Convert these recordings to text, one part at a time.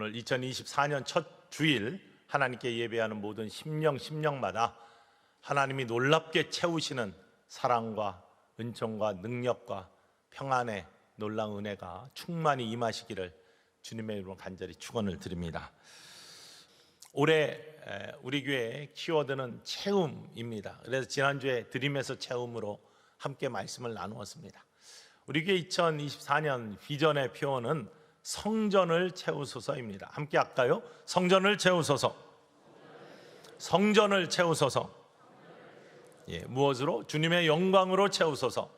오늘 2024년 첫 주일 하나님께 예배하는 모든 심령마다 하나님이 놀랍게 채우시는 사랑과 은총과 능력과 평안의 놀라운 은혜가 충만히 임하시기를 주님의 이름으로 간절히 축원을 드립니다. 올해 우리 교회의 키워드는 채움입니다. 그래서 지난주에 드림에서 채움으로 함께 말씀을 나누었습니다. 우리 교회 2024년 비전의 표어는 성전을 채우소서입니다. 함께 할까요? 성전을 채우소서. 성전을 채우소서. 무엇으로? 주님의 영광으로 채우소서.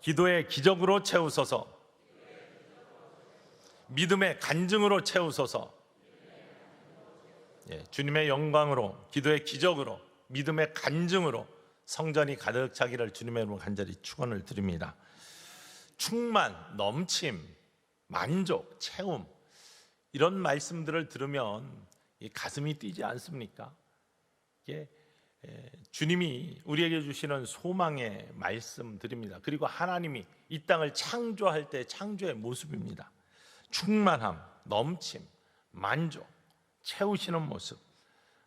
기도의 기적으로 채우소서. 믿음의 간증으로 채우소서. 주님의 영광으로, 기도의 기적으로, 믿음의 간증으로 성전이 가득 차기를 주님의 이름으로 간절히 축원을 드립니다. 충만, 넘침, 만족, 채움, 이런 말씀들을 들으면 가슴이 뛰지 않습니까? 이게 주님이 우리에게 주시는 소망의 말씀들입니다. 그리고 하나님이 이 땅을 창조할 때 창조의 모습입니다. 충만함, 넘침, 만족, 채우시는 모습.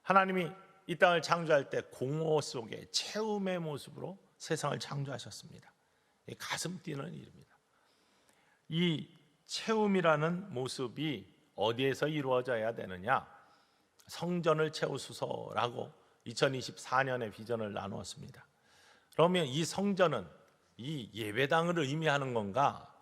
하나님이 이 땅을 창조할 때 공허 속에 채움의 모습으로 세상을 창조하셨습니다. 가슴 뛰는 일입니다. 이 채움이라는 모습이 어디에서 이루어져야 되느냐? 성전을 채우소서라고 2024년의 비전을 나누었습니다. 그러면 이 성전은 이 예배당을 의미하는 건가?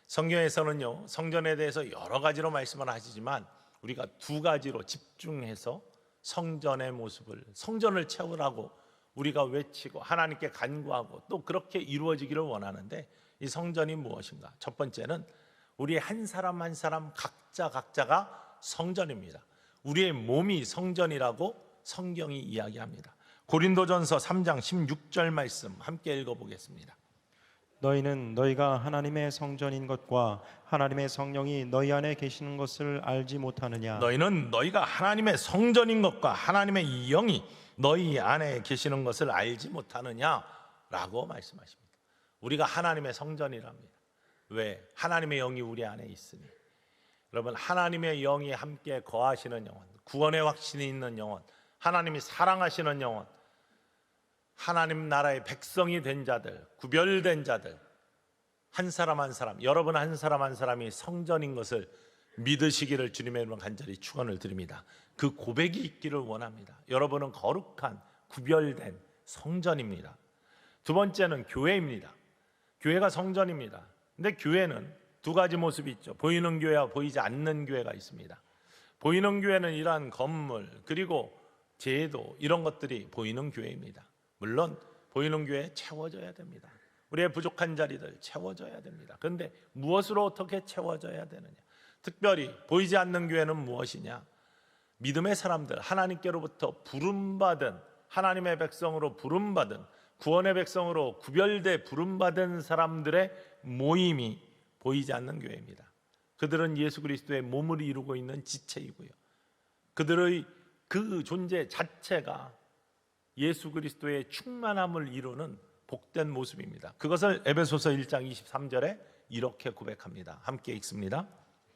성경에서는요, 성전에 대해서 여러 가지로 말씀을 하시지만 우리가 두 가지로 집중해서 성전의 모습을, 성전을 채우라고 우리가 외치고 하나님께 간구하고 또 그렇게 이루어지기를 원하는데, 이 성전이 무엇인가? 첫 번째는 우리 한 사람 한 사람 각자가 성전입니다. 우리의 몸이 성전이라고 성경이 이야기합니다. 고린도전서 3장 16절 말씀 함께 읽어보겠습니다. 너희는 너희가 하나님의 성전인 것과 하나님의 성령이 너희 안에 계시는 것을 알지 못하느냐? 너희는 너희가 하나님의 성전인 것과 하나님의 영이 너희 안에 계시는 것을 알지 못하느냐라고 말씀하십니다. 우리가 하나님의 성전이랍니다. 왜? 하나님의 영이 우리 안에 있으니. 여러분, 하나님의 영이 함께 거하시는 영혼, 구원의 확신이 있는 영혼, 하나님이 사랑하시는 영혼, 하나님 나라의 백성이 된 자들, 구별된 자들, 한 사람 한 사람, 여러분 한 사람 한 사람이 성전인 것을 믿으시기를 주님의 이름으로 간절히 축원을 드립니다. 그 고백이 있기를 원합니다. 여러분은 거룩한 구별된 성전입니다. 두 번째는 교회입니다. 교회가 성전입니다. 근데 교회는 두 가지 모습이 있죠. 보이는 교회와 보이지 않는 교회가 있습니다. 보이는 교회는 이러한 건물, 그리고 제도, 이런 것들이 보이는 교회입니다. 물론 보이는 교회에 채워져야 됩니다. 우리의 부족한 자리들 채워져야 됩니다. 그런데 무엇으로 어떻게 채워져야 되느냐? 특별히 보이지 않는 교회는 무엇이냐? 믿음의 사람들, 하나님께로부터 부름받은, 하나님의 백성으로 부름받은, 구원의 백성으로 구별돼 부름받은 사람들의 모임이 보이지 않는 교회입니다. 그들은 예수 그리스도의 몸을 이루고 있는 지체이고요, 그들의 그 존재 자체가 예수 그리스도의 충만함을 이루는 복된 모습입니다. 그것을 에베소서 1장 23절에 이렇게 고백합니다. 함께 읽습니다.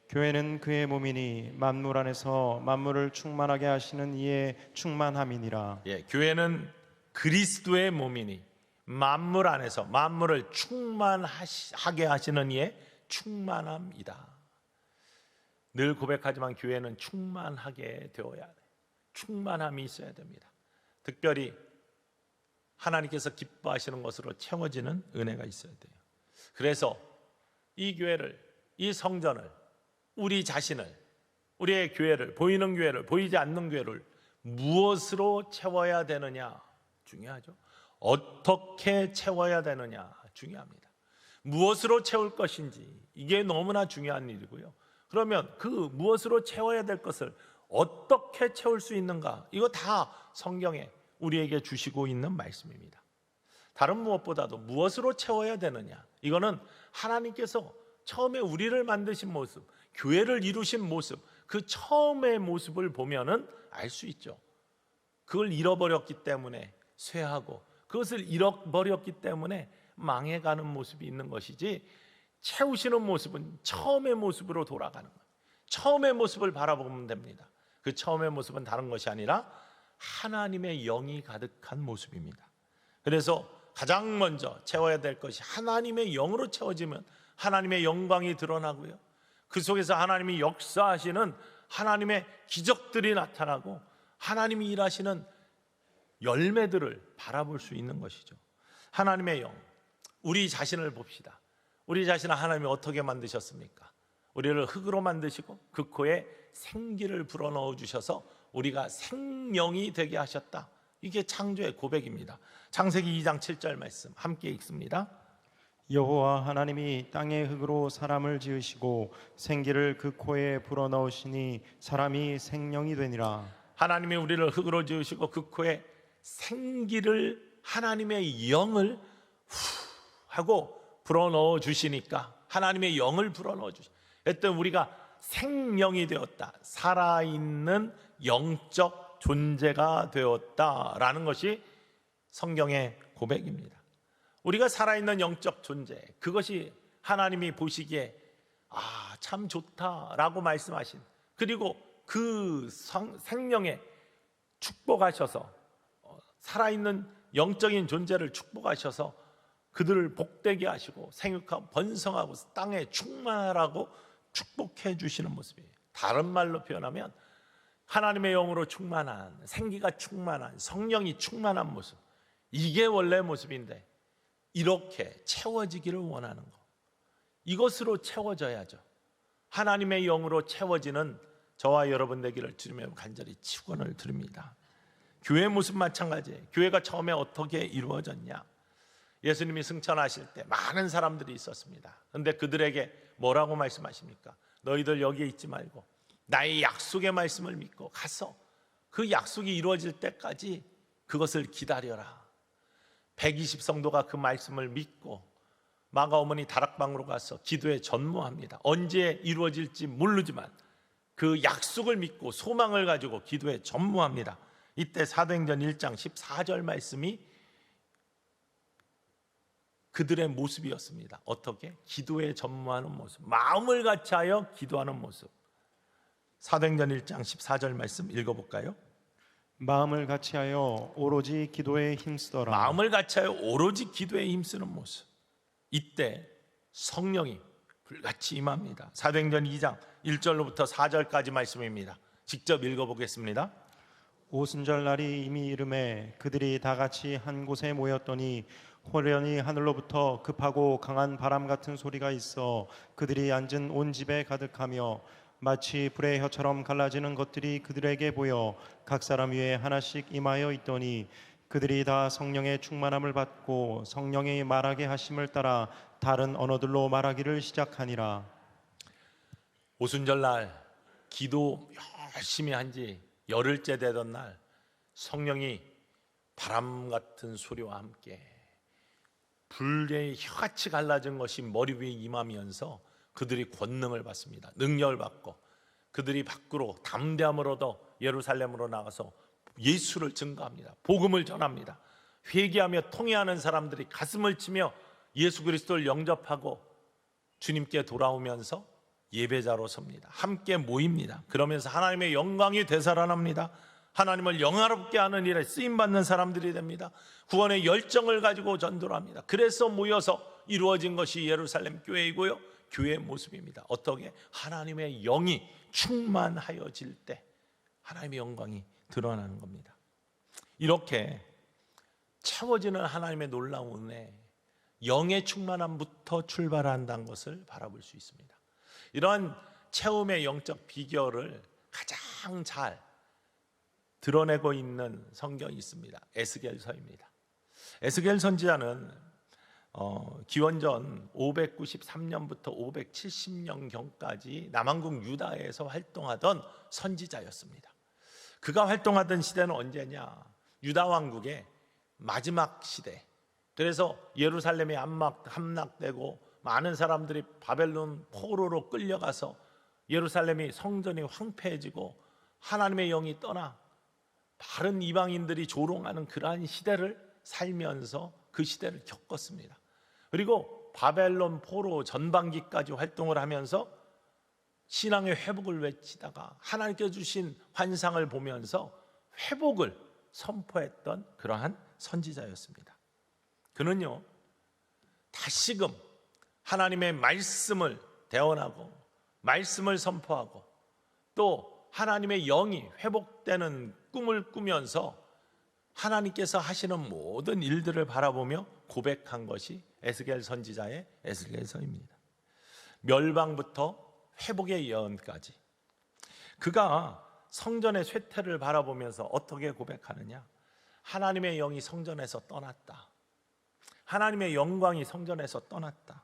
교회는 그의 몸이니 만물 안에서 만물을 충만하게 하시는 이의 충만함이니라. 교회는 그리스도의 몸이니 만물 안에서 만물을 충만하게 하시는 이의 충만함이다. 늘 고백하지만 교회는 충만하게 되어야 돼. 충만함이 있어야 됩니다. 특별히 하나님께서 기뻐하시는 것으로 채워지는 은혜가 있어야 돼요. 그래서 이 교회를, 이 성전을, 우리 자신을, 우리의 교회를, 보이는 교회를, 보이지 않는 교회를 무엇으로 채워야 되느냐 중요하죠. 어떻게 채워야 되느냐 중요합니다. 무엇으로 채울 것인지, 이게 너무나 중요한 일이고요. 그러면 그 무엇으로 채워야 될 것을 어떻게 채울 수 있는가, 이거 다 성경에 우리에게 주시고 있는 말씀입니다. 다른 무엇보다도 무엇으로 채워야 되느냐, 이거는 하나님께서 처음에 우리를 만드신 모습, 교회를 이루신 모습, 그 처음의 모습을 보면은 알 수 있죠. 그걸 잃어버렸기 때문에 쇠하고, 그것을 잃어버렸기 때문에 망해가는 모습이 있는 것이지, 채우시는 모습은 처음의 모습으로 돌아가는 거예요. 처음의 모습을 바라보면 됩니다. 그 처음의 모습은 다른 것이 아니라 하나님의 영이 가득한 모습입니다. 그래서 가장 먼저 채워야 될 것이 하나님의 영으로 채워지면 하나님의 영광이 드러나고요, 그 속에서 하나님이 역사하시는 하나님의 기적들이 나타나고 하나님이 일하시는 열매들을 바라볼 수 있는 것이죠. 하나님의 영, 우리 자신을 봅시다. 우리 자신을 하나님이 어떻게 만드셨습니까? 우리를 흙으로 만드시고 그 코에 생기를 불어넣어 주셔서 우리가 생명이 되게 하셨다. 이게 창조의 고백입니다. 창세기 2장 7절 말씀 함께 읽습니다. 여호와 하나님이 땅의 흙으로 사람을 지으시고 생기를 그 코에 불어넣으시니 사람이 생명이 되니라. 하나님이 우리를 흙으로 지으시고 그 코에 생기를, 하나님의 영을 하고 불어넣어 주시니까, 하나님의 영을 불어넣어 주시. 그랬더니 우리가 생명이 되었다, 살아있는 영적 존재가 되었다라는 것이 성경의 고백입니다. 우리가 살아있는 영적 존재, 그것이 하나님이 보시기에 참 좋다라고 말씀하신, 그리고 그 생명에 축복하셔서 살아있는 영적인 존재를 축복하셔서 그들을 복되게 하시고 생육하고 번성하고 땅에 충만하라고 축복해 주시는 모습이에요. 다른 말로 표현하면 하나님의 영으로 충만한, 생기가 충만한, 성령이 충만한 모습, 이게 원래 모습인데 이렇게 채워지기를 원하는 것, 이것으로 채워져야죠. 하나님의 영으로 채워지는 저와 여러분 되기를 주님의 간절히 축원을 드립니다. 교회 모습 마찬가지예요. 교회가 처음에 어떻게 이루어졌냐? 예수님이 승천하실 때 많은 사람들이 있었습니다. 그런데 그들에게 뭐라고 말씀하십니까? 너희들 여기에 있지 말고 나의 약속의 말씀을 믿고 가서 그 약속이 이루어질 때까지 그것을 기다려라. 120성도가 그 말씀을 믿고 마가 어머니 다락방으로 가서 기도에 전무합니다. 언제 이루어질지 모르지만 그 약속을 믿고 소망을 가지고 기도에 전무합니다. 이때 사도행전 1장 14절 말씀이 그들의 모습이었습니다. 어떻게? 기도에 전무하는 모습, 마음을 같이하여 기도하는 모습. 사도행전 1장 14절 말씀 읽어볼까요? 마음을 같이하여 오로지 기도에 힘쓰더라. 마음을 같이하여 오로지 기도에 힘쓰는 모습. 이때 성령이 불같이 임합니다. 사도행전 2장 1절로부터 4절까지 말씀입니다. 직접 읽어보겠습니다. 오순절 날이 이미 이름에 그들이 다 같이 한 곳에 모였더니 호련히 하늘로부터 급하고 강한 바람 같은 소리가 있어 그들이 앉은 온 집에 가득하며 마치 불의 혀처럼 갈라지는 것들이 그들에게 보여 각 사람 위에 하나씩 임하여 있더니 그들이 다 성령의 충만함을 받고 성령이 말하게 하심을 따라 다른 언어들로 말하기를 시작하니라. 오순절 날 기도 열심히 한지 열흘째 되던 날 성령이 바람 같은 소리와 함께 불의 혀같이 갈라진 것이 머리 위에 임하면서 그들이 권능을 받습니다. 능력을 받고 그들이 밖으로 담대함으로도 예루살렘으로 나가서 예수를 증거합니다. 복음을 전합니다. 회개하며 통회하는 사람들이 가슴을 치며 예수 그리스도를 영접하고 주님께 돌아오면서 예배자로 섭니다. 함께 모입니다. 그러면서 하나님의 영광이 되살아납니다. 하나님을 영화롭게 하는 일에 쓰임받는 사람들이 됩니다. 구원의 열정을 가지고 전도를 합니다. 그래서 모여서 이루어진 것이 예루살렘 교회이고요, 교회의 모습입니다. 어떻게? 하나님의 영이 충만하여질 때 하나님의 영광이 드러나는 겁니다. 이렇게 채워지는 하나님의 놀라운 은혜, 영의 충만함부터 출발한다는 것을 바라볼 수 있습니다. 이러한 채움의 영적 비결을 가장 잘 드러내고 있는 성경이 있습니다. 에스겔서입니다. 에스겔 선지자는 기원전 593년부터 570년경까지 남한국 유다에서 활동하던 선지자였습니다. 그가 활동하던 시대는 언제냐? 유다 왕국의 마지막 시대. 그래서 예루살렘이 함락되고 많은 사람들이 바벨론 포로로 끌려가서 예루살렘이 성전이 황폐해지고 하나님의 영이 떠나 다른 이방인들이 조롱하는 그러한 시대를 살면서 그 시대를 겪었습니다. 그리고 바벨론 포로 전반기까지 활동을 하면서 신앙의 회복을 외치다가 하나님께서 주신 환상을 보면서 회복을 선포했던 그러한 선지자였습니다. 그는요, 다시금 하나님의 말씀을 대언하고 말씀을 선포하고 또 하나님의 영이 회복되는 꿈을 꾸면서 하나님께서 하시는 모든 일들을 바라보며 고백한 것이 에스겔 선지자의 에스겔서입니다. 멸망부터 회복의 예언까지 그가 성전의 쇠퇴를 바라보면서 어떻게 고백하느냐? 하나님의 영이 성전에서 떠났다. 하나님의 영광이 성전에서 떠났다.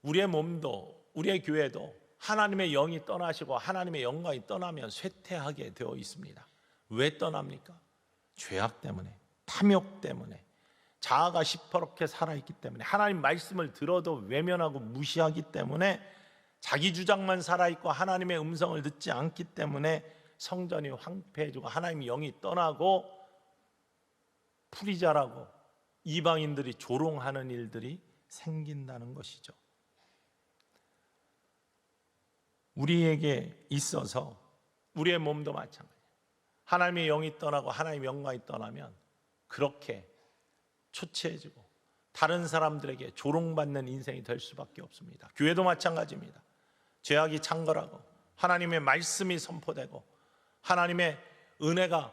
우리의 몸도 우리의 교회도 하나님의 영이 떠나시고 하나님의 영광이 떠나면 쇠퇴하게 되어 있습니다. 왜 떠납니까? 죄악 때문에, 탐욕 때문에, 자아가 시퍼렇게 살아있기 때문에, 하나님 말씀을 들어도 외면하고 무시하기 때문에, 자기 주장만 살아있고 하나님의 음성을 듣지 않기 때문에 성전이 황폐해지고 하나님의 영이 떠나고 풀이 자라고 이방인들이 조롱하는 일들이 생긴다는 것이죠. 우리에게 있어서 우리의 몸도 마찬가지예요. 하나님의 영이 떠나고 하나님의 영광이 떠나면 그렇게 초췌해지고 다른 사람들에게 조롱받는 인생이 될 수밖에 없습니다. 교회도 마찬가지입니다. 죄악이 창궐하고 하나님의 말씀이 선포되고 하나님의 은혜가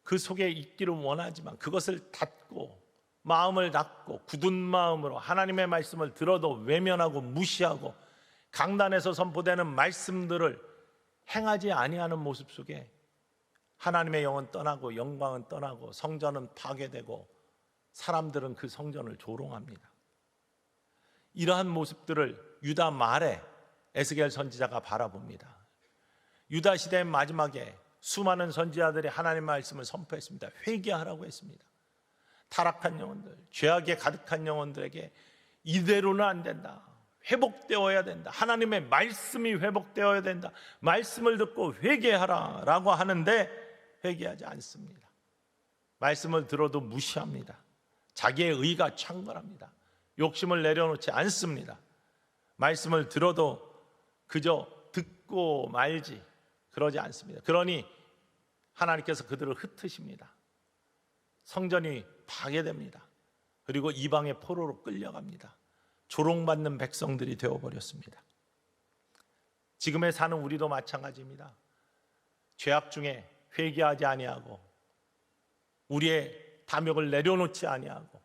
그 속에 있기를 원하지만 그것을 닫고 마음을 닫고 굳은 마음으로 하나님의 말씀을 들어도 외면하고 무시하고 강단에서 선포되는 말씀들을 행하지 아니하는 모습 속에 하나님의 영은 떠나고 영광은 떠나고 성전은 파괴되고 사람들은 그 성전을 조롱합니다. 이러한 모습들을 유다 말에 에스겔 선지자가 바라봅니다. 유다 시대의 마지막에 수많은 선지자들이 하나님의 말씀을 선포했습니다. 회개하라고 했습니다. 타락한 영혼들, 죄악에 가득한 영혼들에게 이대로는 안 된다. 회복되어야 된다. 하나님의 말씀이 회복되어야 된다. 말씀을 듣고 회개하라 라고 하는데 회개하지 않습니다. 말씀을 들어도 무시합니다. 자기의 의가 창궐합니다. 욕심을 내려놓지 않습니다. 말씀을 들어도 그저 듣고 말지 그러지 않습니다. 그러니 하나님께서 그들을 흩으십니다. 성전이 파괴됩니다. 그리고 이방의 포로로 끌려갑니다. 조롱받는 백성들이 되어버렸습니다. 지금에 사는 우리도 마찬가지입니다. 죄악 중에 회개하지 아니하고 우리의 탐욕을 내려놓지 아니하고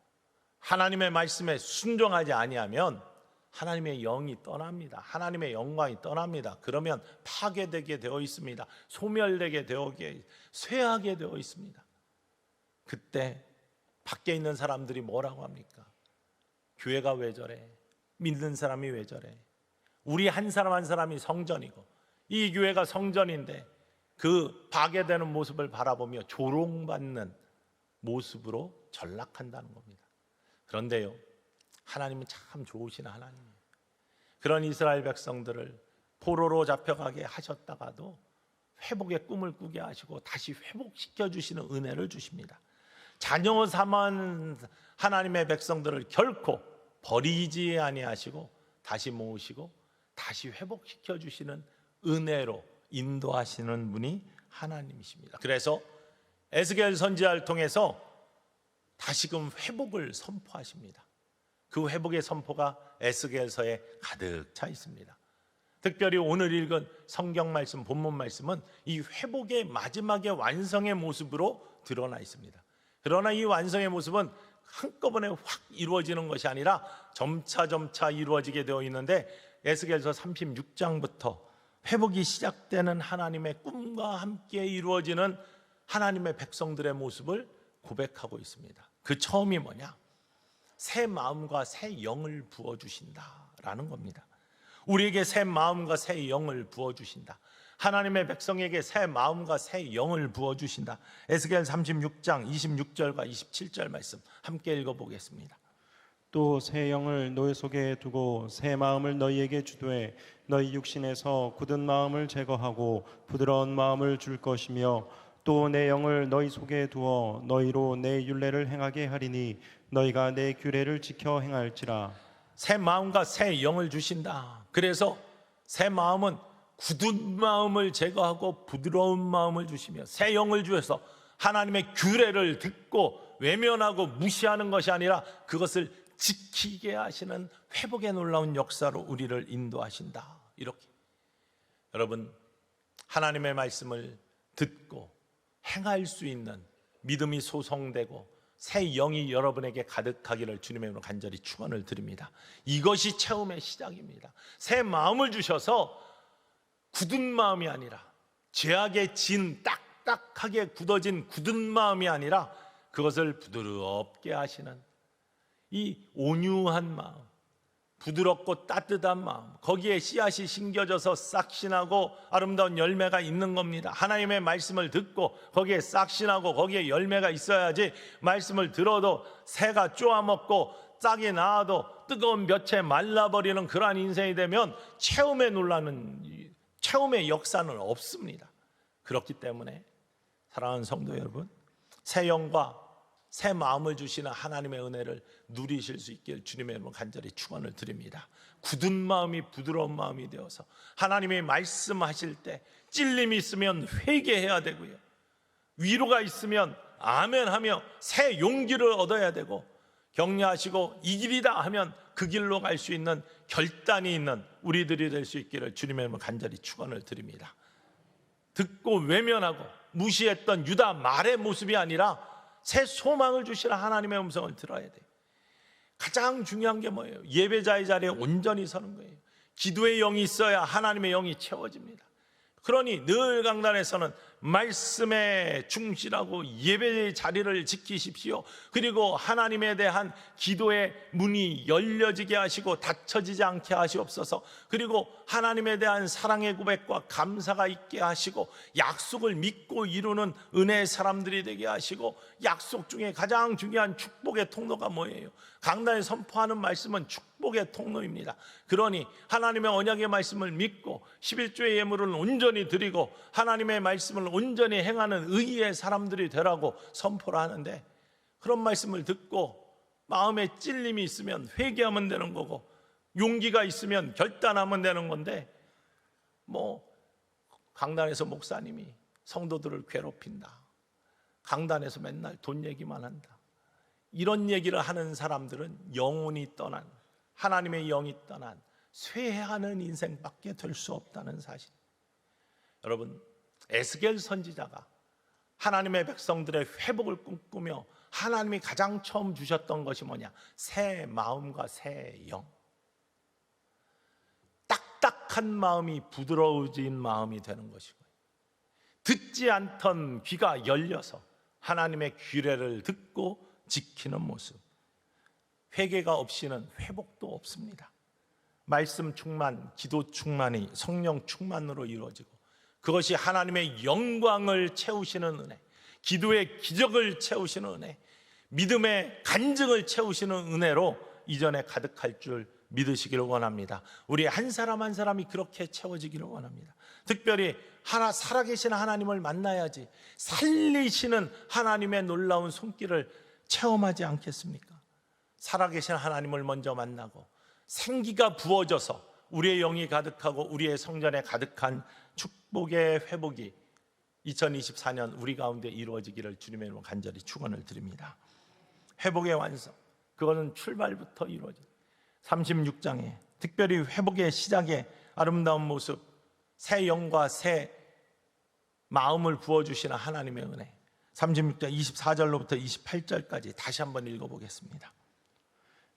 하나님의 말씀에 순종하지 아니하면 하나님의 영이 떠납니다. 하나님의 영광이 떠납니다. 그러면 파괴되게 되어 있습니다. 소멸되게 되게 쇠하게 되어 있습니다. 그때 밖에 있는 사람들이 뭐라고 합니까? 교회가 왜 저래? 믿는 사람이 왜 저래? 우리 한 사람 한 사람이 성전이고 이 교회가 성전인데 그 파괴되는 모습을 바라보며 조롱받는 모습으로 전락한다는 겁니다. 그런데요, 하나님은 참 좋으신 하나님이에요. 그런 이스라엘 백성들을 포로로 잡혀가게 하셨다가도 회복의 꿈을 꾸게 하시고 다시 회복시켜 주시는 은혜를 주십니다. 자녀 삼은 하나님의 백성들을 결코 버리지 아니하시고 다시 모으시고 다시 회복시켜 주시는 은혜로 인도하시는 분이 하나님이십니다. 그래서 에스겔 선지자를 통해서 다시금 회복을 선포하십니다. 그 회복의 선포가 에스겔서에 가득 차 있습니다. 특별히 오늘 읽은 성경 말씀, 본문 말씀은 이 회복의 마지막의 완성의 모습으로 드러나 있습니다. 그러나 이 완성의 모습은 한꺼번에 확 이루어지는 것이 아니라 점차 이루어지게 되어 있는데 에스겔서 36장부터 회복이 시작되는 하나님의 꿈과 함께 이루어지는 하나님의 백성들의 모습을 고백하고 있습니다. 그 처음이 뭐냐? 새 마음과 새 영을 부어주신다라는 겁니다. 우리에게 새 마음과 새 영을 부어주신다. 하나님의 백성에게 새 마음과 새 영을 부어주신다. 에스겔 36장 26절과 27절 말씀 함께 읽어보겠습니다. 또 새 영을 너희 속에 두고 새 마음을 너희에게 주되 너희 육신에서 굳은 마음을 제거하고 부드러운 마음을 줄 것이며 또 내 영을 너희 속에 두어 너희로 내 율례를 행하게 하리니 너희가 내 규례를 지켜 행할지라. 새 마음과 새 영을 주신다. 그래서 새 마음은 굳은 마음을 제거하고 부드러운 마음을 주시며 새 영을 주셔서 하나님의 규례를 듣고 외면하고 무시하는 것이 아니라 그것을 지키게 하시는 회복의 놀라운 역사로 우리를 인도하신다. 이렇게 여러분, 하나님의 말씀을 듣고 행할 수 있는 믿음이 소성되고 새 영이 여러분에게 가득하기를 주님의 이름으로 간절히 축원을 드립니다. 이것이 체험의 시작입니다. 새 마음을 주셔서 굳은 마음이 아니라, 죄악에 진 딱딱하게 굳어진 굳은 마음이 아니라 그것을 부드럽게 하시는 이 온유한 마음, 부드럽고 따뜻한 마음, 거기에 씨앗이 심겨져서 싹신하고 아름다운 열매가 있는 겁니다. 하나님의 말씀을 듣고 거기에 싹신하고 거기에 열매가 있어야지, 말씀을 들어도 새가 쪼아먹고 싹이 나와도 뜨거운 볕에 말라버리는 그러한 인생이 되면 체험에 놀라는, 체험의 역사는 없습니다. 그렇기 때문에 사랑하는 성도 여러분, 새 영과 새 마음을 주시는 하나님의 은혜를 누리실 수 있길 주님의 이름으로 간절히 축원을 드립니다. 굳은 마음이 부드러운 마음이 되어서 하나님이 말씀하실 때 찔림이 있으면 회개해야 되고요, 위로가 있으면 아멘하며 새 용기를 얻어야 되고, 격려하시고 이 길이다 하면 그 길로 갈 수 있는 결단이 있는 우리들이 될 수 있기를 주님의 이름으로 간절히 축원을 드립니다. 듣고 외면하고 무시했던 유다 말의 모습이 아니라 새 소망을 주시는 하나님의 음성을 들어야 돼요. 가장 중요한 게 뭐예요? 예배자의 자리에 온전히 서는 거예요. 기도의 영이 있어야 하나님의 영이 채워집니다. 그러니 늘 강단에서는 말씀에 충실하고 예배의 자리를 지키십시오. 그리고 하나님에 대한 기도의 문이 열려지게 하시고 닫혀지지 않게 하시옵소서. 그리고 하나님에 대한 사랑의 고백과 감사가 있게 하시고, 약속을 믿고 이루는 은혜의 사람들이 되게 하시고, 약속 중에 가장 중요한 축복의 통로가 뭐예요? 강단에 선포하는 말씀은 축복의 통로입니다. 그러니 하나님의 언약의 말씀을 믿고 11조의 예물을 온전히 드리고 하나님의 말씀을 온전히 행하는 의의 사람들이 되라고 선포를 하는데, 그런 말씀을 듣고 마음에 찔림이 있으면 회개하면 되는 거고, 용기가 있으면 결단하면 되는 건데, 강단에서 목사님이 성도들을 괴롭힌다, 강단에서 맨날 돈 얘기만 한다, 이런 얘기를 하는 사람들은 영혼이 떠난, 하나님의 영이 떠난 쇠해하는 인생밖에 될 수 없다는 사실. 여러분, 에스겔 선지자가 하나님의 백성들의 회복을 꿈꾸며 하나님이 가장 처음 주셨던 것이 뭐냐? 새 마음과 새 영. 딱딱한 마음이 부드러워진 마음이 되는 것이고요, 듣지 않던 귀가 열려서 하나님의 규례를 듣고 지키는 모습. 회개가 없이는 회복도 없습니다. 말씀 충만, 기도 충만이 성령 충만으로 이루어지고, 그것이 하나님의 영광을 채우시는 은혜, 기도의 기적을 채우시는 은혜, 믿음의 간증을 채우시는 은혜로 이전에 가득할 줄 믿으시기를 원합니다. 우리 한 사람 한 사람이 그렇게 채워지기를 원합니다. 특별히 살아계신 하나님을 만나야지 살리시는 하나님의 놀라운 손길을 체험하지 않겠습니까? 살아계신 하나님을 먼저 만나고 생기가 부어져서 우리의 영이 가득하고 우리의 성전에 가득한 축복의 회복이 2024년 우리 가운데 이루어지기를 주님의 이름으로 간절히 축원을 드립니다. 회복의 완성, 그것은 출발부터 이루어져요. 36장에 특별히 회복의 시작의 아름다운 모습, 새 영과 새 마음을 부어주시는 하나님의 은혜, 36장 24절로부터 28절까지 다시 한번 읽어보겠습니다.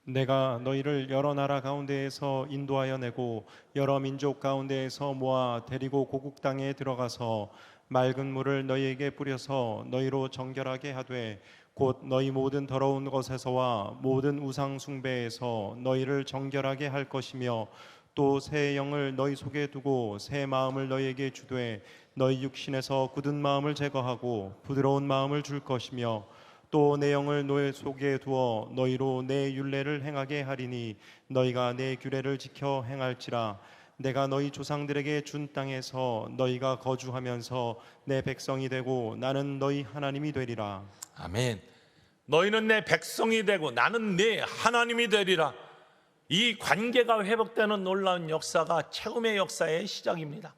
내가 너희를 여러 나라 가운데에서 인도하여 내고 여러 민족 가운데에서 모아 데리고 고국 땅에 들어가서 맑은 물을 너희에게 뿌려서 너희로 정결하게 하되, 곧 너희 모든 더러운 것에서와 모든 우상 숭배에서 너희를 정결하게 할 것이며, 또 새 영을 너희 속에 두고 새 마음을 너희에게 주되 너희 육신에서 굳은 마음을 제거하고 부드러운 마음을 줄 것이며, 또 내 영을 너희 속에 두어 너희로 내 율례를 행하게 하리니 너희가 내 규례를 지켜 행할지라. 내가 너희 조상들에게 준 땅에서 너희가 거주하면서 내 백성이 되고 나는 너희 하나님이 되리라. 아멘. 너희는 내 백성이 되고 나는 네 하나님이 되리라. 이 관계가 회복되는 놀라운 역사가 체험의 역사의 시작입니다.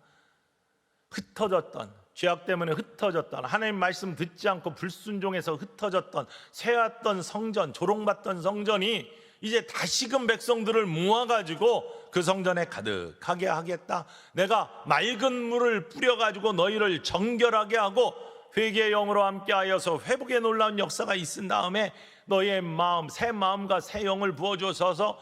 흩어졌던, 죄악 때문에 흩어졌던, 하나님 말씀 듣지 않고 불순종해서 흩어졌던, 쇠했던 성전, 조롱받던 성전이 이제 다시금 백성들을 모아가지고 그 성전에 가득하게 하겠다. 내가 맑은 물을 뿌려가지고 너희를 정결하게 하고 회개의 영으로 함께하여서 회복의 놀라운 역사가 있은 다음에 너희의 마음, 새 마음과 새 영을 부어주셔서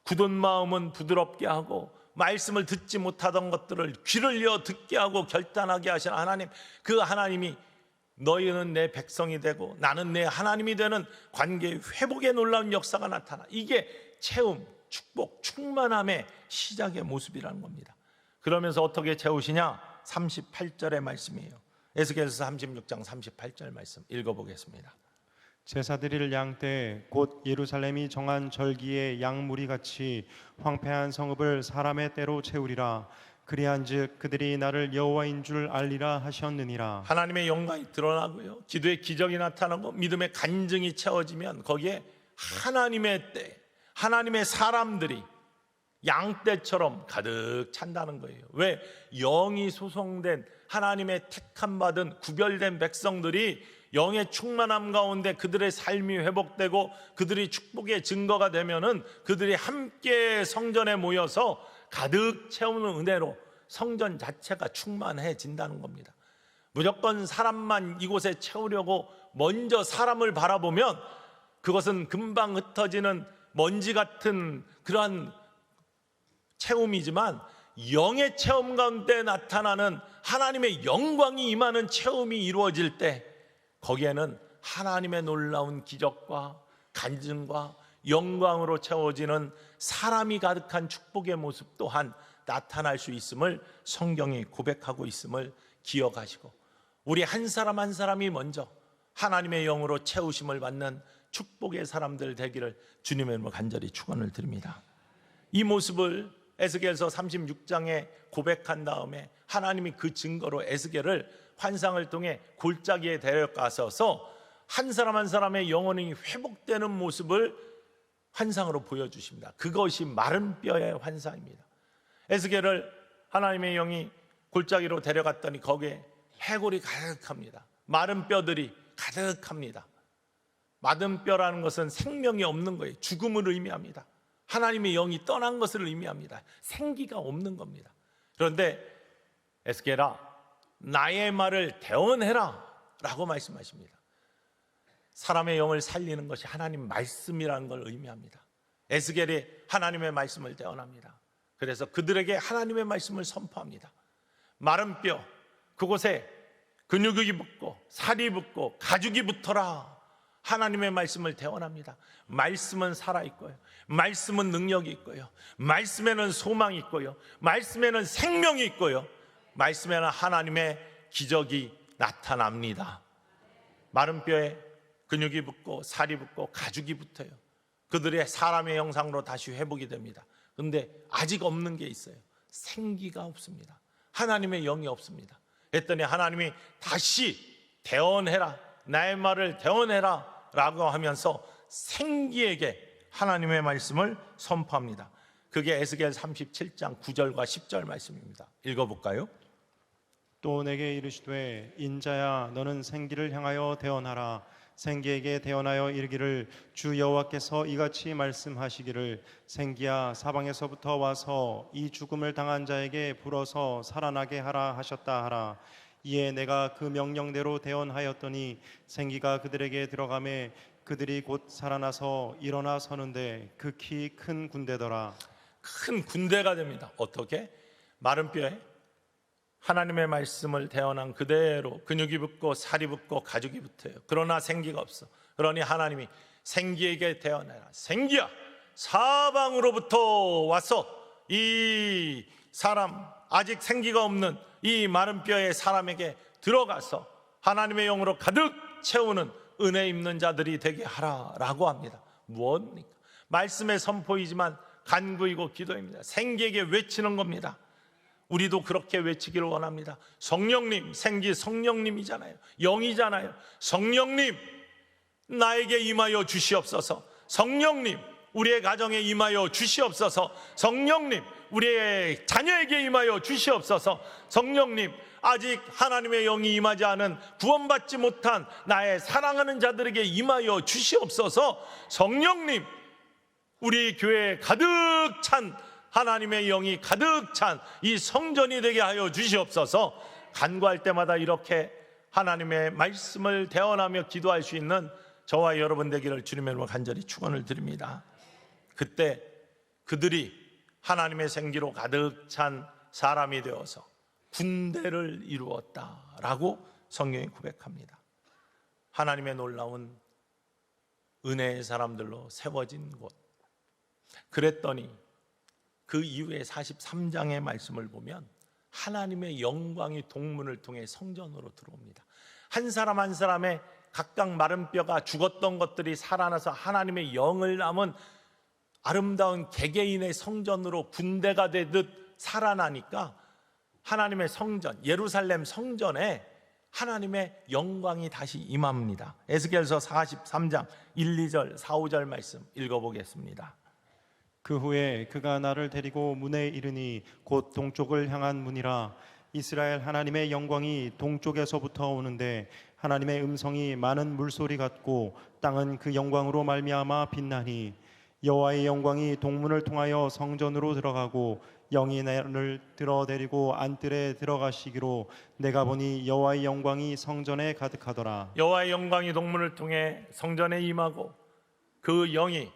굳은 마음은 부드럽게 하고 말씀을 듣지 못하던 것들을 귀를 이어 듣게 하고 결단하게 하신 하나님, 그 하나님이 너희는 내 백성이 되고 나는 내 하나님이 되는 관계의 회복의 놀라운 역사가 나타나. 이게 체험, 축복, 충만함의 시작의 모습이라는 겁니다. 그러면서 어떻게 채우시냐? 38절의 말씀이에요. 에스겔서 36장 38절 말씀 읽어보겠습니다. 제사 드릴 양 때 곧 예루살렘이 정한 절기에 양무리 같이 황폐한 성읍을 사람의 때로 채우리라. 그리한즉 그들이 나를 여호와인 줄 알리라 하셨느니라. 하나님의 영광이 드러나고요, 기도의 기적이 나타나고 믿음의 간증이 채워지면 거기에 하나님의 때, 하나님의 사람들이 양떼처럼 가득 찬다는 거예요. 왜? 영이 소송된 하나님의 택함 받은 구별된 백성들이 영의 충만함 가운데 그들의 삶이 회복되고 그들이 축복의 증거가 되면은 그들이 함께 성전에 모여서 가득 채우는 은혜로 성전 자체가 충만해진다는 겁니다. 무조건 사람만 이곳에 채우려고 먼저 사람을 바라보면 그것은 금방 흩어지는 먼지 같은 그러한 체험이지만, 영의 체험 가운데 나타나는 하나님의 영광이 임하는 체험이 이루어질 때 거기에는 하나님의 놀라운 기적과 간증과 영광으로 채워지는 사람이 가득한 축복의 모습 또한 나타날 수 있음을 성경이 고백하고 있음을 기억하시고, 우리 한 사람 한 사람이 먼저 하나님의 영으로 채우심을 받는 축복의 사람들 되기를 주님의 이름으로 간절히 축원을 드립니다. 이 모습을 에스겔서 36장에 고백한 다음에 하나님이 그 증거로 에스겔을 환상을 통해 골짜기에 데려가셔서 한 사람 한 사람의 영혼이 회복되는 모습을 환상으로 보여주십니다. 그것이 마른 뼈의 환상입니다. 에스겔을 하나님의 영이 골짜기로 데려갔더니 거기에 해골이 가득합니다. 마른 뼈들이 가득합니다. 마른 뼈라는 것은 생명이 없는 거예요. 죽음을 의미합니다. 하나님의 영이 떠난 것을 의미합니다. 생기가 없는 겁니다. 그런데 에스겔아, 나의 말을 대언해라 라고 말씀하십니다. 사람의 영을 살리는 것이 하나님 말씀이라는 걸 의미합니다. 에스겔이 하나님의 말씀을 대언합니다. 그래서 그들에게 하나님의 말씀을 선포합니다. 마른 뼈, 그곳에 근육이 붙고 살이 붙고 가죽이 붙어라. 하나님의 말씀을 대언합니다. 말씀은 살아있고요, 말씀은 능력이 있고요, 말씀에는 소망이 있고요, 말씀에는 생명이 있고요, 말씀에는 하나님의 기적이 나타납니다. 마른 뼈에 근육이 붙고 살이 붙고 가죽이 붙어요. 그들의 사람의 형상으로 다시 회복이 됩니다. 그런데 아직 없는 게 있어요. 생기가 없습니다. 하나님의 영이 없습니다. 했더니 하나님이 다시 대언해라, 나의 말을 대언해라 라고 하면서 생기에게 하나님의 말씀을 선포합니다. 그게 에스겔 37장 9절과 10절 말씀입니다. 읽어볼까요? 또 내게 이르시되 인자야 너는 생기를 향하여 대언하라. 생기에게 대언하여 이르기를 주 여호와께서 이같이 말씀하시기를 생기야 사방에서부터 와서 이 죽음을 당한 자에게 불어서 살아나게 하라 하셨다 하라. 이에 내가 그 명령대로 대언하였더니 생기가 그들에게 들어가매 그들이 곧 살아나서 일어나 서는데 극히 큰 군대더라. 큰 군대가 됩니다. 어떻게? 마른 뼈에 하나님의 말씀을 대언한 그대로 근육이 붙고 살이 붙고 가죽이 붙어요. 그러나 생기가 없어. 그러니 하나님이 생기에게 대언해라. 생기야, 사방으로부터 와서 이 사람, 아직 생기가 없는 이 마른 뼈의 사람에게 들어가서 하나님의 영으로 가득 채우는 은혜 입는 자들이 되게 하라라고 합니다. 무엇입니까? 말씀의 선포이지만 간구이고 기도입니다. 생기에게 외치는 겁니다. 우리도 그렇게 외치기를 원합니다. 성령님, 생기 성령님이잖아요. 영이잖아요. 성령님, 나에게 임하여 주시옵소서. 성령님, 우리의 가정에 임하여 주시옵소서. 성령님, 우리의 자녀에게 임하여 주시옵소서. 성령님, 아직 하나님의 영이 임하지 않은 구원받지 못한 나의 사랑하는 자들에게 임하여 주시옵소서. 성령님, 우리 교회에 가득 찬 하나님의 영이 가득 찬 이 성전이 되게 하여 주시옵소서. 간구할 때마다 이렇게 하나님의 말씀을 대언하며 기도할 수 있는 저와 여러분 되기를 주님의 이름으로 간절히 축원을 드립니다. 그때 그들이 하나님의 생기로 가득 찬 사람이 되어서 군대를 이루었다라고 성경이 고백합니다. 하나님의 놀라운 은혜의 사람들로 세워진 곳. 그랬더니 그 이후에 43장의 말씀을 보면 하나님의 영광이 동문을 통해 성전으로 들어옵니다. 한 사람 한 사람의 각각 마른 뼈가 죽었던 것들이 살아나서 하나님의 영을 담은 아름다운 개개인의 성전으로 군대가 되듯 살아나니까 하나님의 성전, 예루살렘 성전에 하나님의 영광이 다시 임합니다. 에스겔서 43장 1, 2절, 4, 5절 말씀 읽어보겠습니다. 그 후에 그가 나를 데리고 문에 이르니 곧 동쪽을 향한 문이라. 이스라엘 하나님의 영광이 동쪽에서부터 오는데 하나님의 음성이 많은 물소리 같고 땅은 그 영광으로 말미암아 빛나니 여호와의 영광이 동문을 통하여 성전으로 들어가고 영이 나를 들어데리고 안뜰에 들어가시기로 내가 보니 여호와의 영광이 성전에 가득하더라. 여호와의 영광이 동문을 통해 성전에 임하고 그 영이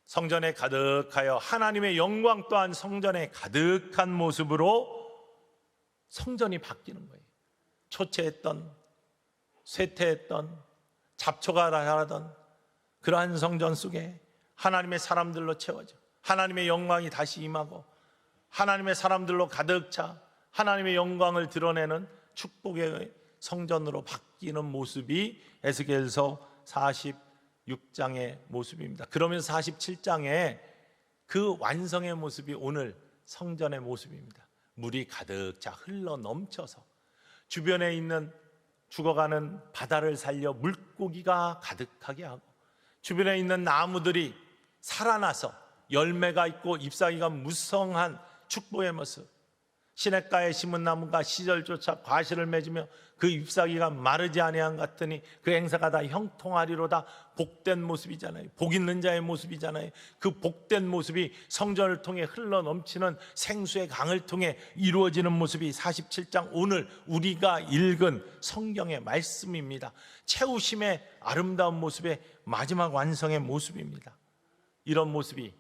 성전에 가득하여 하나님의 영광 또한 성전에 가득한 모습으로 성전이 바뀌는 거예요. 초췌했던, 쇠퇴했던, 잡초가 자라던 그러한 성전 속에 하나님의 사람들로 채워져 하나님의 영광이 다시 임하고 하나님의 사람들로 가득 차 하나님의 영광을 드러내는 축복의 성전으로 바뀌는 모습이 에스겔서 46장의 모습입니다. 그러면서 47장에 그 완성의 모습이 오늘 성전의 모습입니다. 물이 가득 차 흘러 넘쳐서 주변에 있는 죽어가는 바다를 살려 물고기가 가득하게 하고 주변에 있는 나무들이 살아나서 열매가 있고 잎사귀가 무성한 축복의 모습. 시냇가에 심은 나무가 시절조차 과실을 맺으며 그 잎사귀가 마르지 아니한 같으니 그 행사가 다 형통하리로다. 복된 모습이잖아요. 복 있는 자의 모습이잖아요. 그 복된 모습이 성전을 통해 흘러 넘치는 생수의 강을 통해 이루어지는 모습이 47장 오늘 우리가 읽은 성경의 말씀입니다. 채우심의 아름다운 모습의 마지막 완성의 모습입니다. 이런 모습이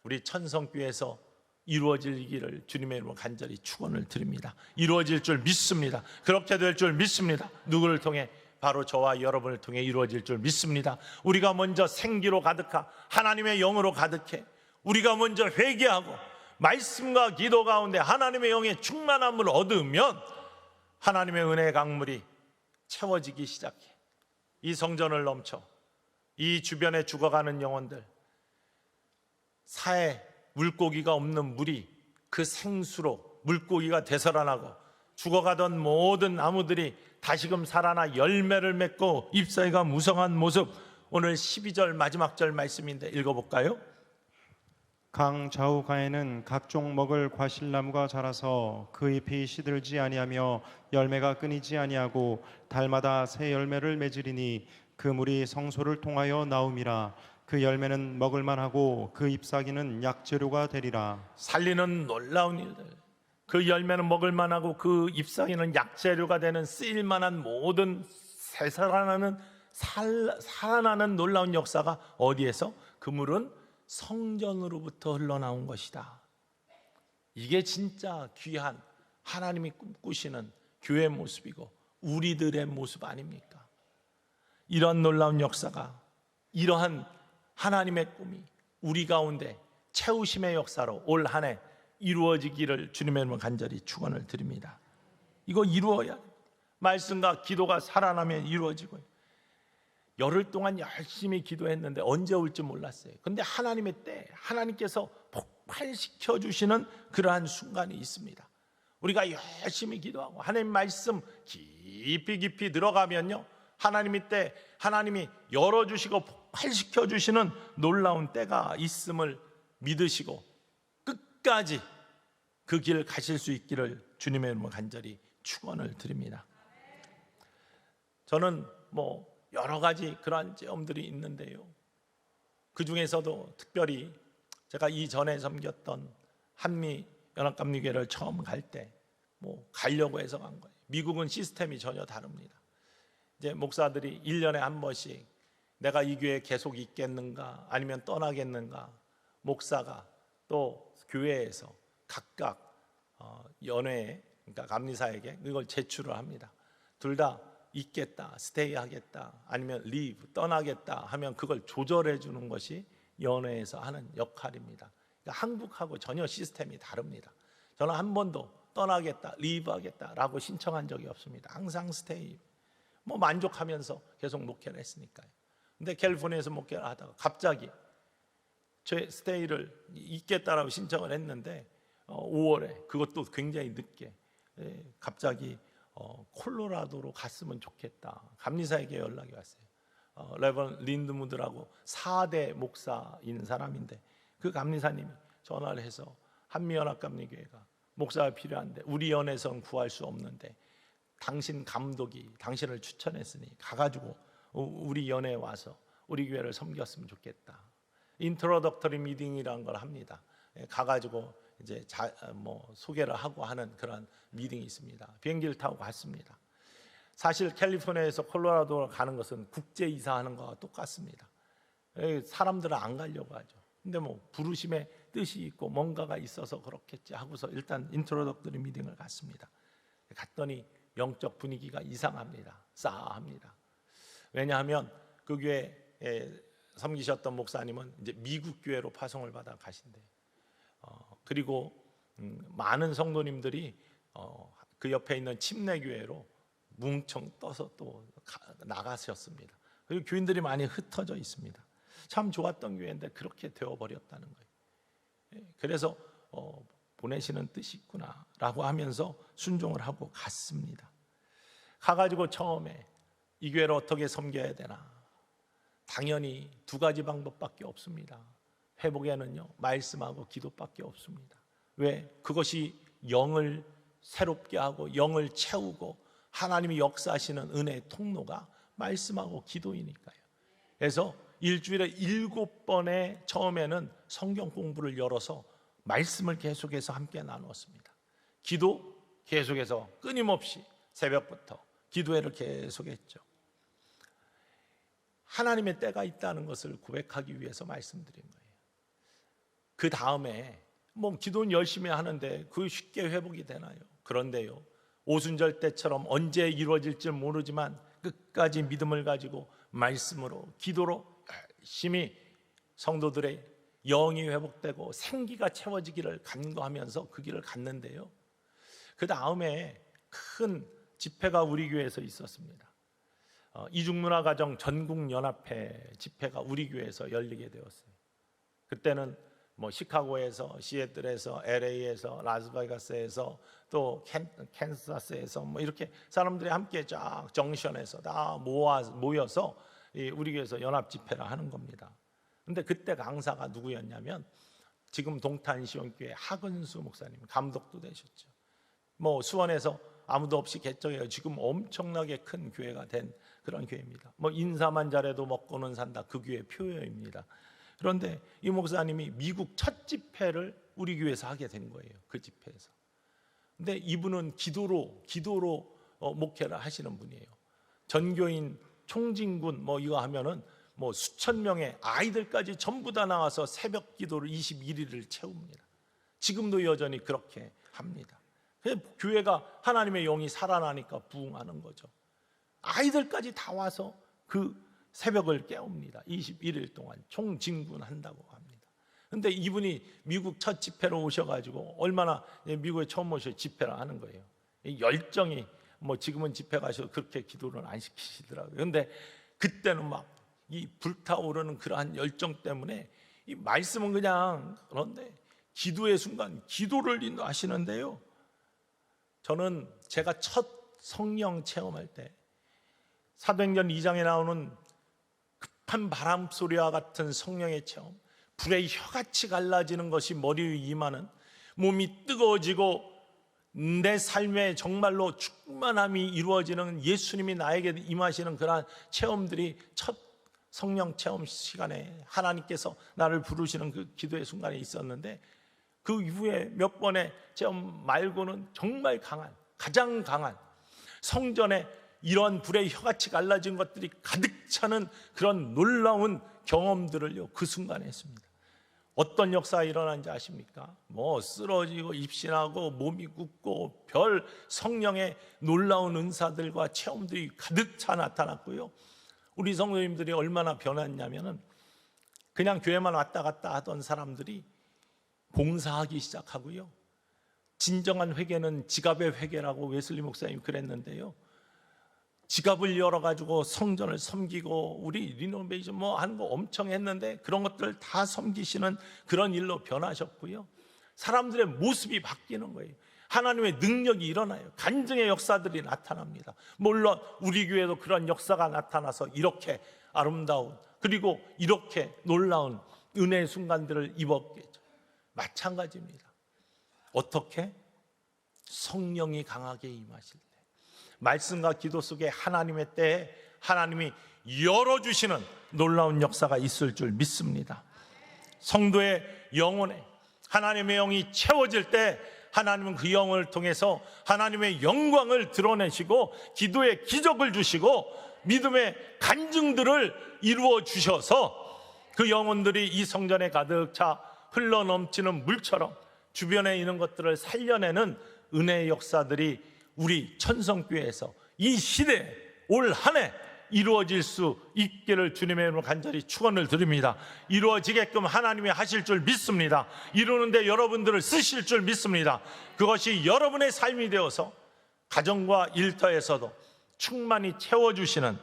우리 천성교회에서 이루어지기를 주님의 이름으로 간절히 축원을 드립니다. 이루어질 줄 믿습니다. 그렇게 될 줄 믿습니다. 누구를 통해? 바로 저와 여러분을 통해 이루어질 줄 믿습니다. 우리가 먼저 생기로 가득하 하나님의 영으로 가득해 우리가 먼저 회개하고 말씀과 기도 가운데 하나님의 영의 충만함을 얻으면 하나님의 은혜의 강물이 채워지기 시작해 이 성전을 넘쳐 이 주변에 죽어가는 영혼들 사해 물고기가 없는 물이 그 생수로 물고기가 되살아나고 죽어가던 모든 나무들이 다시금 살아나 열매를 맺고 잎사귀가 무성한 모습. 오늘 12절 마지막 절 말씀인데 읽어볼까요? 강 좌우가에는 각종 먹을 과실나무가 자라서 그 잎이 시들지 아니하며 열매가 끊이지 아니하고 달마다 새 열매를 맺으리니 그 물이 성소를 통하여 나옴이라. 그 열매는 먹을만하고 그 잎사귀는 약재료가 되리라. 살리는 놀라운 일들. 그 열매는 먹을만하고 그 잎사귀는 약재료가 되는 쓰일만한 모든 살아나는 놀라운 역사가 어디에서? 그 물은 성전으로부터 흘러나온 것이다. 이게 진짜 귀한 하나님이 꿈꾸시는 교회의 모습이고 우리들의 모습 아닙니까? 이런 놀라운 역사가 이러한 하나님의 꿈이 우리 가운데 채우심의 역사로 올 한 해 이루어지기를 주님의 이름으로 간절히 축원을 드립니다. 이거 이루어야 말씀과 기도가 살아나면 이루어지고요. 열흘 동안 열심히 기도했는데 언제 올지 몰랐어요. 근데 하나님의 때 하나님께서 폭발시켜 주시는 그러한 순간이 있습니다. 우리가 열심히 기도하고 하나님 말씀 깊이 들어가면요 하나님의 때 하나님이 열어주시고 부활시켜 주시는 놀라운 때가 있음을 믿으시고 끝까지 그 길 가실 수 있기를 주님의 이름으로 간절히 축원을 드립니다. 저는 여러 가지 그러한 체험들이 있는데요, 그 중에서도 특별히 제가 이전에 섬겼던 한미연합감리교회를 처음 갈 때 가려고 해서 간 거예요. 미국은 시스템이 전혀 다릅니다. 이제 목사들이 1년에 한 번씩 내가 이 교회에 계속 있겠는가 아니면 떠나겠는가, 목사가 또 교회에서 각각 연회에, 그러니까 감리사에게 이걸 제출을 합니다. 둘 다 있겠다, 스테이 하겠다, 아니면 리브, 떠나겠다 하면 그걸 조절해 주는 것이 연회에서 하는 역할입니다. 그러니까 한국하고 전혀 시스템이 다릅니다. 저는 한 번도 떠나겠다, 리브 하겠다라고 신청한 적이 없습니다. 항상 스테이, 만족하면서 계속 목회를 했으니까요. 근데 캘리포니아에서 목회를 하다가 갑자기 제 스테이를 있겠다라고 신청을 했는데 5월에, 그것도 굉장히 늦게, 갑자기 콜로라도로 갔으면 좋겠다, 감리사에게 연락이 왔어요. 레버넌 린드무드라고 4대 목사인 사람인데 그 감리사님이 전화를 해서 한미연합감리교회가 목사가 필요한데 우리 연에선 구할 수 없는데 당신 감독이 당신을 추천했으니 가가지고 우리 연회에 와서 우리 교회를 섬겼으면 좋겠다. 인트로덕터리 미팅이라는 걸 합니다. 가가지고 이제 소개를 하고 하는 그런 미팅이 있습니다. 비행기를 타고 갔습니다. 사실 캘리포니아에서 콜로라도로 가는 것은 국제 이사하는 것과 똑같습니다. 사람들은 안 가려고 하죠. 근데 부르심의 뜻이 있고 뭔가가 있어서 그렇겠지 하고서 일단 인트로덕터리 미팅을 갔습니다. 갔더니 영적 분위기가 이상합니다. 싸합니다. 왜냐하면 그 교회에 섬기셨던 목사님은 이제 미국 교회로 파송을 받아 가신대요. 그리고 많은 성도님들이 그 옆에 있는 침례교회로 뭉청 떠서 또 나가셨습니다. 그리고 교인들이 많이 흩어져 있습니다. 참 좋았던 교회인데 그렇게 되어버렸다는 거예요. 그래서 보내시는 뜻이 있구나 라고 하면서 순종을 하고 갔습니다. 가가지고 처음에 이 교회를 어떻게 섬겨야 되나, 당연히 두 가지 방법밖에 없습니다. 회복에는요, 말씀하고 기도밖에 없습니다. 왜? 그것이 영을 새롭게 하고 영을 채우고 하나님이 역사하시는 은혜의 통로가 말씀하고 기도이니까요. 그래서 일주일에 7번의 처음에는 성경 공부를 열어서 말씀을 계속해서 함께 나누었습니다. 기도 계속해서 끊임없이 새벽부터 기도회를 계속했죠. 하나님의 때가 있다는 것을 고백하기 위해서 말씀드린 거예요. 그 다음에 기도는 열심히 하는데 그 쉽게 회복이 되나요? 그런데요, 오순절 때처럼 언제 이루어질지 모르지만 끝까지 믿음을 가지고 말씀으로 기도로 열심히 성도들의 영이 회복되고 생기가 채워지기를 간구하면서 그 길을 갔는데요, 그 다음에 큰 집회가 우리 교회에서 있었습니다. 이중문화가정 전국연합회 집회가 우리 교회에서 열리게 되었어요. 그때는 시카고에서, 시애틀에서, LA에서, 라스베가스에서, 또 캔사스에서 이렇게 사람들이 함께 쫙 정션에서 다 모여서 우리 교회에서 연합 집회를 하는 겁니다. 근데 그때 강사가 누구였냐면 지금 동탄시온교회 하근수 목사님, 감독도 되셨죠. 수원에서 아무도 없이 개척해요. 지금 엄청나게 큰 교회가 된 그런 교회입니다. 인사만 잘해도 먹고는 산다, 그 교회 표어입니다. 그런데 이 목사님이 미국 첫 집회를 우리 교회에서 하게 된 거예요. 그 집회에서. 근데 이분은 기도로 목회를 하시는 분이에요. 전교인 총진군 이거 하면은 수천 명의 아이들까지 전부 다 나와서 새벽 기도를 21일을 채웁니다. 지금도 여전히 그렇게 합니다. 교회가 하나님의 영이 살아나니까 부흥하는 거죠. 아이들까지 다 와서 그 새벽을 깨웁니다. 21일 동안 총진군한다고 합니다. 그런데 이분이 미국 첫 집회로 오셔가지고 얼마나 미국에 처음 오셔 집회를 하는 거예요. 열정이 지금은 집회 가셔도 그렇게 기도를 안 시키시더라고요. 그런데 그때는 이 불타오르는 그러한 열정 때문에 이 말씀은 그냥, 그런데 기도의 순간 기도를 인도하시는데요, 저는 제가 첫 성령 체험할 때 사도행전 2장에 나오는 강력한 바람 소리와 같은 성령의 체험, 불의 혀같이 갈라지는 것이 머리 위에 임하는, 몸이 뜨거워지고 내 삶에 정말로 충만함이 이루어지는, 예수님이 나에게 임하시는 그러한 체험들이 첫 성령 체험 시간에 하나님께서 나를 부르시는 그 기도의 순간에 있었는데, 그 이후에 몇 번의 체험 말고는 정말 강한, 가장 강한 성전에 이런 불의 혀같이 갈라진 것들이 가득 차는 그런 놀라운 경험들을요, 그 순간에 했습니다. 어떤 역사가 일어난지 아십니까? 쓰러지고 입신하고 몸이 굳고 별 성령의 놀라운 은사들과 체험들이 가득 차 나타났고요. 우리 성도님들이 얼마나 변했냐면은, 그냥 교회만 왔다 갔다 하던 사람들이 봉사하기 시작하고요. 진정한 회개는 지갑의 회개라고 웨슬리 목사님이 그랬는데요. 지갑을 열어가지고 성전을 섬기고, 우리 리노베이션 하는 거 엄청 했는데 그런 것들을 다 섬기시는 그런 일로 변하셨고요. 사람들의 모습이 바뀌는 거예요. 하나님의 능력이 일어나요. 간증의 역사들이 나타납니다. 물론 우리 교회도 그런 역사가 나타나서 이렇게 아름다운, 그리고 이렇게 놀라운 은혜의 순간들을 입었겠죠. 마찬가지입니다. 어떻게? 성령이 강하게 임하실 때, 말씀과 기도 속에 하나님의 때에 하나님이 열어주시는 놀라운 역사가 있을 줄 믿습니다. 성도의 영혼에 하나님의 영이 채워질 때, 하나님은 그 영을 통해서 하나님의 영광을 드러내시고 기도의 기적을 주시고 믿음의 간증들을 이루어 주셔서 그 영혼들이 이 성전에 가득 차 흘러넘치는 물처럼 주변에 있는 것들을 살려내는 은혜의 역사들이 우리 천성교회에서 이 시대에 올 한 해 이루어질 수 있기를 주님의 이름으로 간절히 축원을 드립니다. 이루어지게끔 하나님이 하실 줄 믿습니다. 이루는데 여러분들을 쓰실 줄 믿습니다. 그것이 여러분의 삶이 되어서 가정과 일터에서도 충만히 채워주시는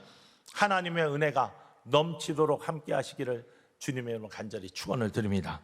하나님의 은혜가 넘치도록 함께 하시기를 주님의 이름으로 간절히 축원을 드립니다.